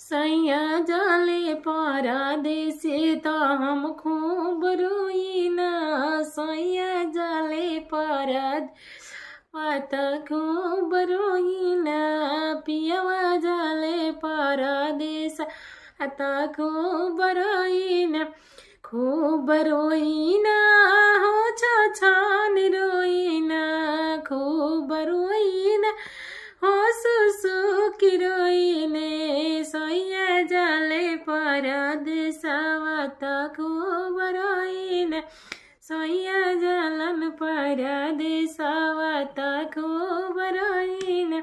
सैया जाले परदेसी त हम खूब रोइना। सैया जाले परदेस खूब रोइना। पियवा जाले परदेस त खूब रोइना। खूब रोइना हो छछन रोइना। खूब रोइना हो सुसुकी रोइने। सैया जाले परदेसवा त खूब रोइने। सैया जालन परदेसवा त खूब रोइने।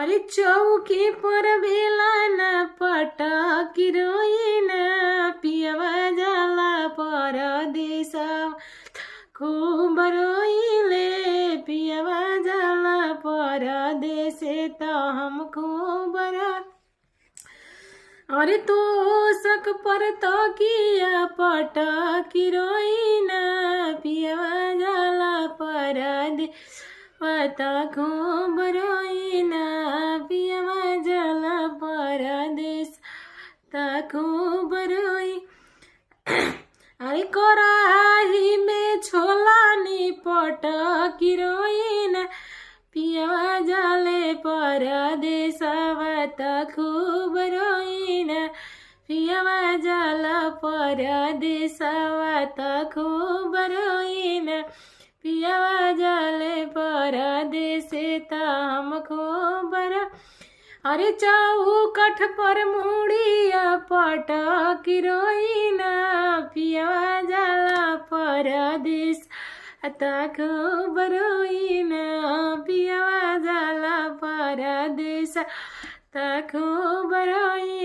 अरे चौकी पर भेला न पटकी रोइना। पियवा जाला परदेसवा खूब रोइले। पियवा जाला परदेसे त हम खूब अरे तो सक पर तकिया पटकी रोइना। पियवा जाला परदेस त खूब रोइना। पियवा जाला परदेस त खूब रोइ। अरे कराही में छोला नी पटकी रोइना। पियवा जाले परदेसवा त खूब रोइना। पियवा जाला परदेसवा त खूब रोइना। पियवा जाले परदेसे त हम खूब अरे चौखट पर मुड़िया पटकी रोइना। पियवा जाला परदेस त खूब रोइना। पियवा जाला परदेस त खूब रोइना।